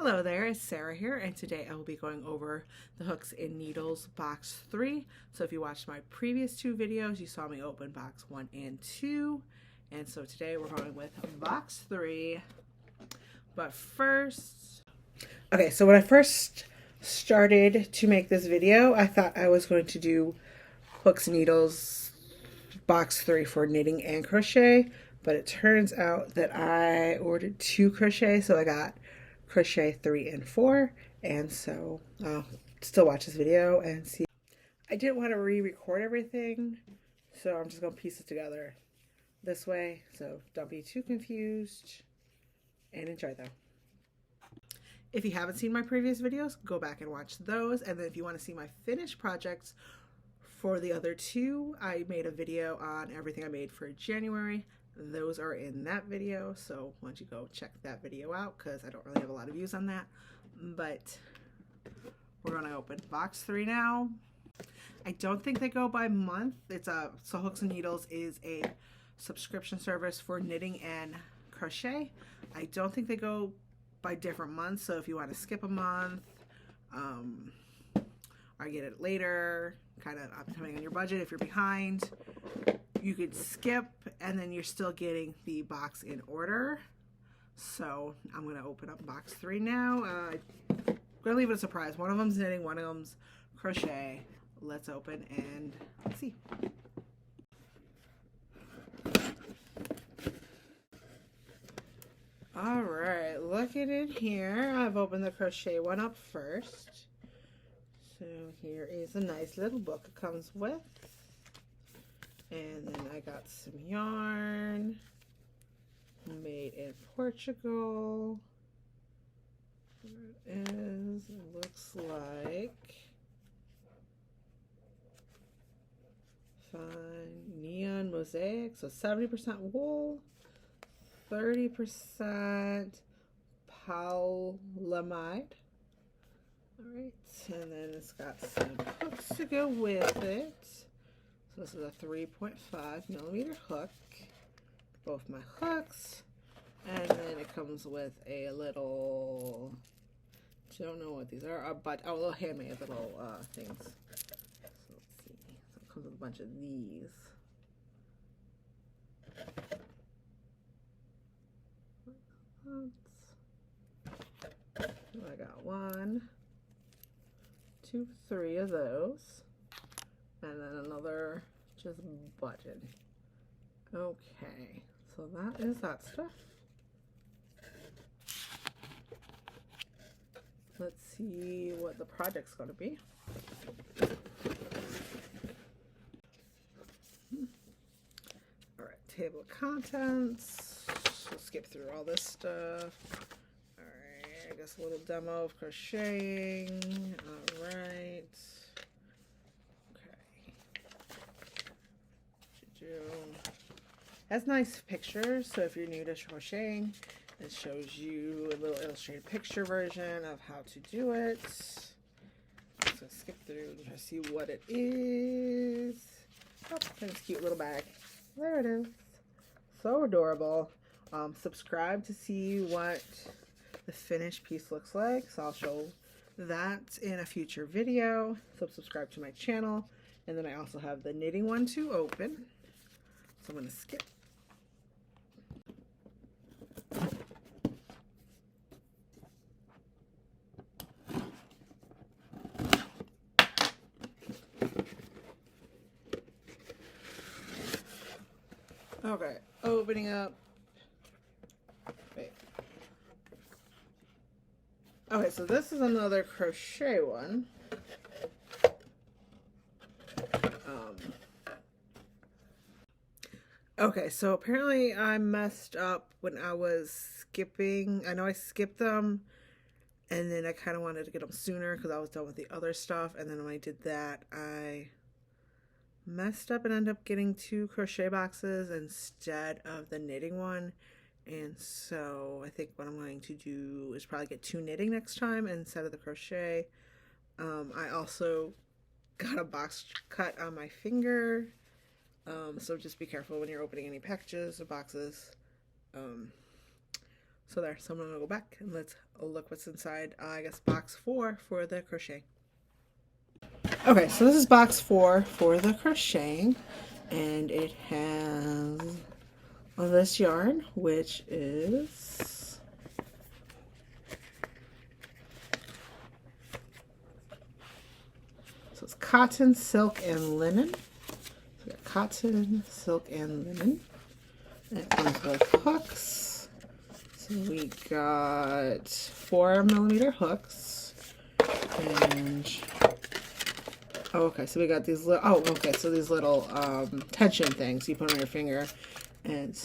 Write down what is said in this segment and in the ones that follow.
Hello there, it's Sarah here, and today I will be going over the Hooks and Needles box 3. So if you watched my previous two videos, you saw me open box 1 and 2. And so today we're going with box 3. But first... Okay, so when I first started to make this video, I thought I was going to do Hooks and Needles box 3 for knitting and crochet. But it turns out that I ordered 2 crochet, so I got crochet 3 and 4, and so I'll still watch this video and see. I didn't want to re-record everything, so I'm just going to piece it together this way, so don't be too confused, and enjoy though. If you haven't seen my previous videos, go back and watch those, and then if you want to see my finished projects for the other 2, I made a video on everything I made for January. Those are in that video, so why don't you go check that video out, because I don't really have a lot of views on that. But we're going to open box 3 now. I don't think they go by month. So Hooks and Needles is a subscription service for knitting and crochet. I don't think they go by different months, so if you want to skip a month or get it later, kind of depending on your budget, if you're behind, you could skip, and then you're still getting the box in order. So I'm going to open up box 3 now. I'm going to leave it a surprise. One of them's knitting, one of them's crochet. Let's open and see. All right, looking in here, I've opened the crochet one up first. So here is a nice little book it comes with. And then I got some yarn, made in Portugal. There it is. It looks like fine neon mosaic. So 70% wool, 30% polyamide. All right, and then it's got some hooks to go with it. So this is a 3.5 millimeter hook, both my hooks, and then it comes with a little, don't know what these are, but a little handmade little things. So let's see, so it comes with a bunch of these. So I got 1, 2, 3 of those. And then another just button. Okay, so that is that stuff. Let's see what the project's going to be. All right, table of contents. We'll skip through all this stuff. All right, I guess a little demo of crocheting. All right. Has nice pictures, so if you're new to crocheting, it shows you a little illustrated picture version of how to do it. So skip through and try to see what it is. Oh, and this cute little bag. There it is. So adorable. Subscribe to see what the finished piece looks like. So I'll show that in a future video. So subscribe to my channel. And then I also have the knitting one to open. So I'm going to skip. Okay, opening up. Wait. Okay, so this is another crochet one. Okay, so apparently I messed up when I was skipping. I know I skipped them, and then I kind of wanted to get them sooner because I was done with the other stuff. And then when I did that, I messed up and ended up getting 2 crochet boxes instead of the knitting one. And so I think what I'm going to do is probably get 2 knitting next time instead of the crochet. I also got a box cut on my finger. So just be careful when you're opening any packages or boxes. So there, so I'm gonna go back and let's look what's inside, I guess, box 4 for the crocheting. Okay, so this is box 4 for the crocheting, and it has this yarn, which is so it's cotton, silk, and linen. So we got cotton, silk, and linen. And it comes with hooks. So we got 4mm hooks, and oh, okay, so we got these little, oh, okay, so these little tension things you put on your finger and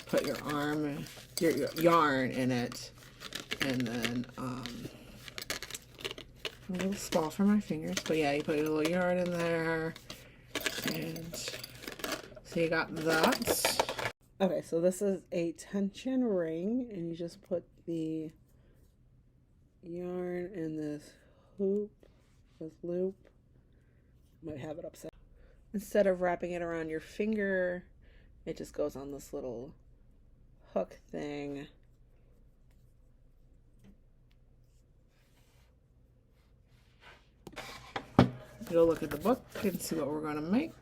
put your arm, your yarn in it, and then a little small for my fingers, but yeah, you put your little yarn in there, and so you got that. Okay, so this is a tension ring, and you just put the yarn in this loop. Might have it upset. Instead of wrapping it around your finger, it just goes on this little hook thing. Go look at the book and see what we're going to make.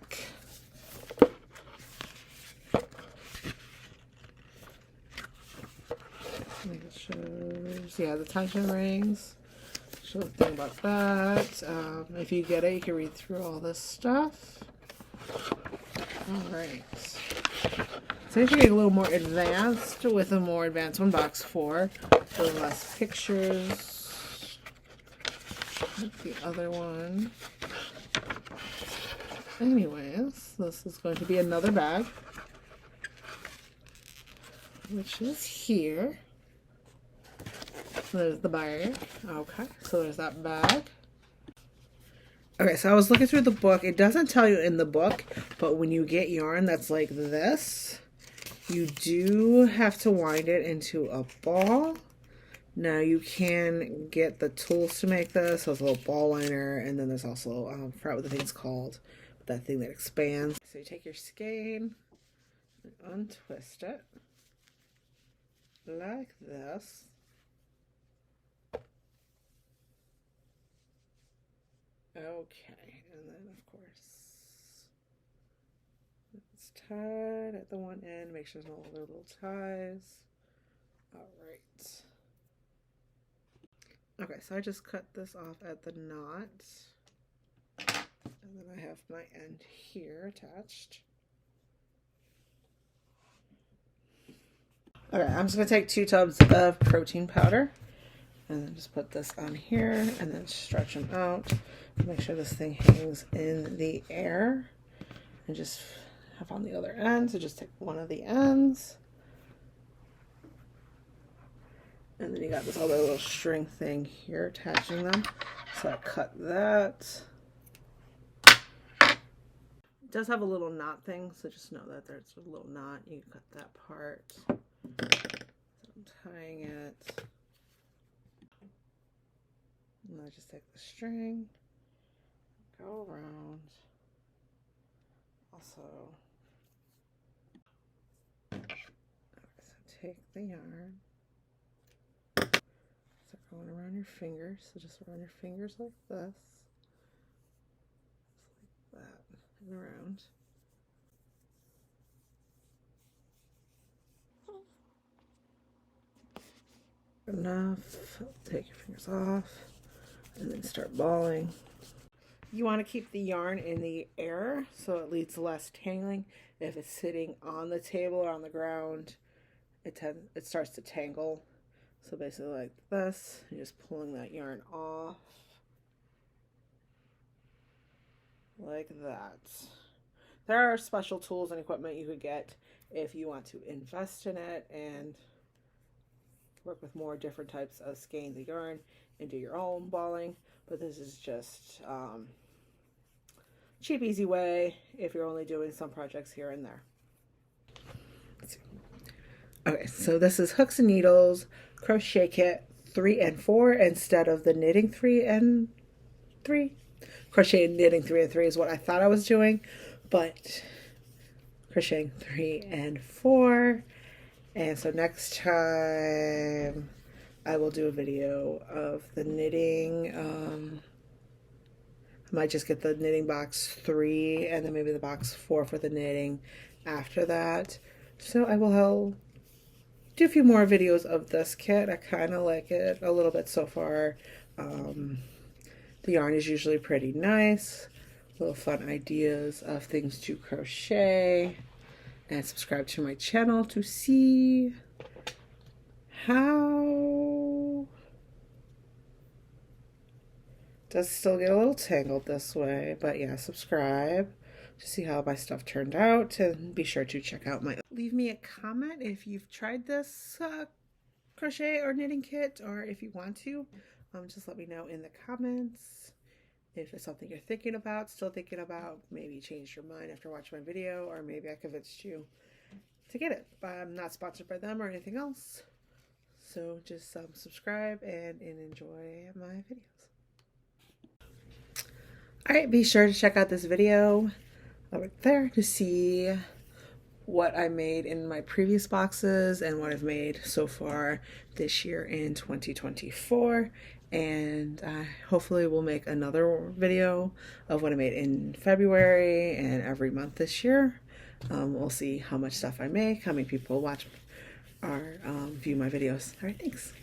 I think it shows, yeah, the tension rings. Show the thing about that. If you get it, you can read through all this stuff. Alright. So if you get a little more advanced with a more advanced one, box 4. A little less pictures. Like the other one. Anyways, this is going to be another bag, which is here. There's the bag. Okay, so there's that bag. Okay, so I was looking through the book. It doesn't tell you in the book, but when you get yarn that's like this, you do have to wind it into a ball. Now you can get the tools to make this. So it's a little ball liner, and then there's also, I forgot what the thing's called, but that thing that expands. So you take your skein and untwist it like this. Okay, and then of course it's tied at the one end. Make sure there's no other little ties. All right. Okay, so I just cut this off at the knot, and then I have my end here attached. Okay, I'm just gonna take 2 tubs of protein powder, and then just put this on here, and then stretch them out. Make sure this thing hangs in the air, and just have on the other end. So just take one of the ends, and then you got this other little string thing here attaching them. So I cut that. It does have a little knot thing, so just know that there's a little knot. You can cut that part. So I'm tying it. And I just take the string, go around, also, okay, so take the yarn, start going around your fingers, so just around your fingers like this, just like that, and around. Enough, take your fingers off. And then start balling. You want to keep the yarn in the air so it leads to less tangling. If it's sitting on the table or on the ground, it starts to tangle. So basically like this, you're just pulling that yarn off like that. There are special tools and equipment you could get if you want to invest in it and work with more different types of skeins of yarn and do your own balling, but this is just cheap, easy way if you're only doing some projects here and there. Okay, so this is Hooks and Needles Crochet Kit 3 and 4 instead of the knitting 3 and 3. Crochet and knitting 3 and 3 is what I thought I was doing, but crocheting 3 and 4. And so next time I will do a video of the knitting. I might just get the knitting box 3 and then maybe the box 4 for the knitting after that. So I will do a few more videos of this kit. I kind of like it a little bit so far. The yarn is usually pretty nice. Little fun ideas of things to crochet. And subscribe to my channel to see how... Does still get a little tangled this way, but yeah, subscribe to see how my stuff turned out, and be sure to check out my... Leave me a comment if you've tried this crochet or knitting kit, or if you want to. Just let me know in the comments if it's something you're thinking about, still thinking about, maybe you changed your mind after watching my video, or maybe I convinced you to get it. But I'm not sponsored by them or anything else, so just subscribe and enjoy my videos. Alright, be sure to check out this video over there to see what I made in my previous boxes and what I've made so far this year in 2024. And hopefully we'll make another video of what I made in February and every month this year. We'll see how much stuff I make, how many people watch or view my videos. Alright, thanks.